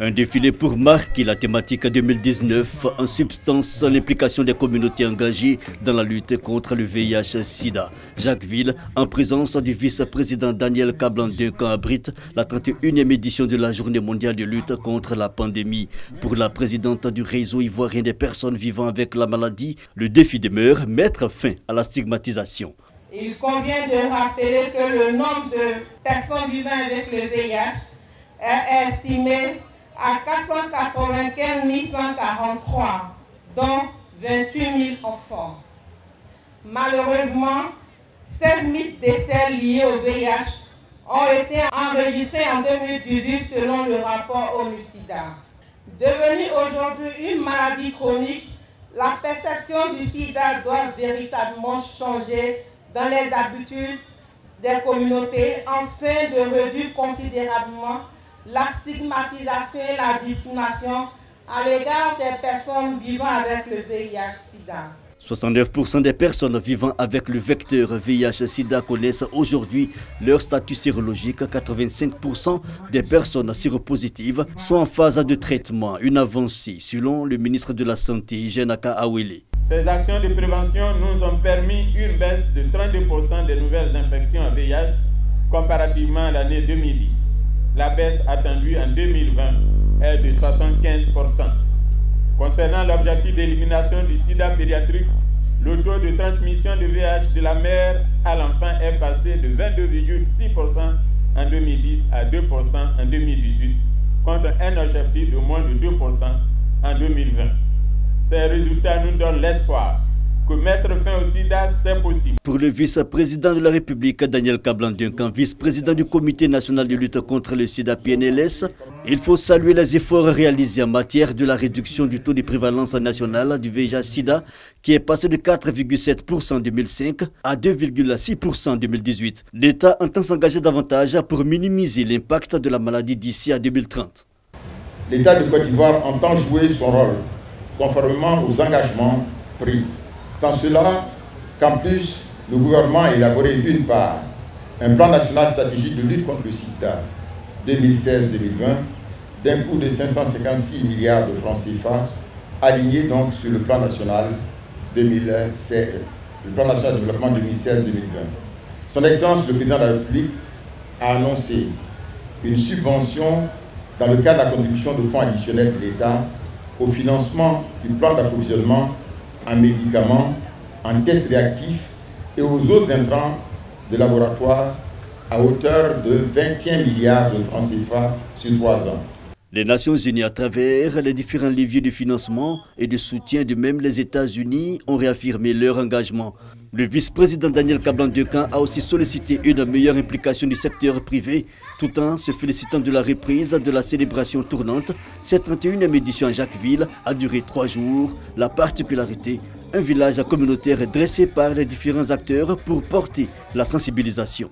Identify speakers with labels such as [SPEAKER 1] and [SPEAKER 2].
[SPEAKER 1] Un défilé pour marquer la thématique 2019, en substance l'implication des communautés engagées dans la lutte contre le VIH-Sida. Jacquesville, en présence du vice-président Daniel Kablan-Duncan, abrite la 31e édition de la Journée mondiale de lutte contre la pandémie. Pour la présidente du réseau ivoirien des personnes vivant avec la maladie, le défi demeure mettre fin à la stigmatisation.
[SPEAKER 2] Il convient de rappeler que le nombre de personnes vivant avec le VIH est estimé à 495 143, dont 28 000 enfants. Malheureusement, 16 000 décès liés au VIH ont été enregistrés en 2018 selon le rapport ONU-SIDA. Devenue aujourd'hui une maladie chronique, la perception du sida doit véritablement changer dans les habitudes des communautés afin de réduire considérablement la stigmatisation et la discrimination à l'égard des personnes vivant avec le VIH-Sida.
[SPEAKER 1] 69% des personnes vivant avec le vecteur VIH-Sida connaissent aujourd'hui leur statut sérologique. 85% des personnes séropositives sont en phase de traitement, une avancée selon le ministre de la Santé, Jenaka Awele.
[SPEAKER 3] Ces actions de prévention nous ont permis une baisse de 32% des nouvelles infections à VIH comparativement à l'année 2010. La baisse attendue en 2020 est de 75%. Concernant l'objectif d'élimination du sida pédiatrique, le taux de transmission de VIH de la mère à l'enfant est passé de 22,6% en 2010 à 2% en 2018, contre un objectif de moins de 2% en 2020. Ces résultats nous donnent l'espoir que mettre fin au sida, c'est possible.
[SPEAKER 1] Pour le vice-président de la République, Daniel Kablan-Duncan, vice-président du Comité national de lutte contre le sida PNLS, il faut saluer les efforts réalisés en matière de la réduction du taux de prévalence nationale du VIH-Sida, qui est passé de 4,7% en 2005 à 2,6% en 2018. L'État entend s'engager davantage pour minimiser l'impact de la maladie d'ici à 2030.
[SPEAKER 4] L'État de Côte d'Ivoire entend jouer son rôle, conformément aux engagements pris. Tant cela qu'en plus, le gouvernement a élaboré d'une part un plan national stratégique de lutte contre le sida 2016-2020 d'un coût de 556 milliards de francs CFA, aligné donc sur le plan national 2016, le plan national de développement 2016-2020. Son Excellence le Président de la République a annoncé une subvention dans le cadre de la contribution de fonds additionnels de l'État au financement du plan d'approvisionnement en médicaments, en tests réactifs et aux autres intrants de laboratoire à hauteur de 21 milliards de francs CFA sur 3 ans.
[SPEAKER 1] Les Nations Unies, à travers les différents leviers de financement et de soutien, de même les États-Unis, ont réaffirmé leur engagement. Le vice-président Daniel Kablan-Duncan a aussi sollicité une meilleure implication du secteur privé, tout en se félicitant de la reprise de la célébration tournante. Cette 31e édition à Jacquesville a duré 3 jours. La particularité, un village communautaire dressé par les différents acteurs pour porter la sensibilisation.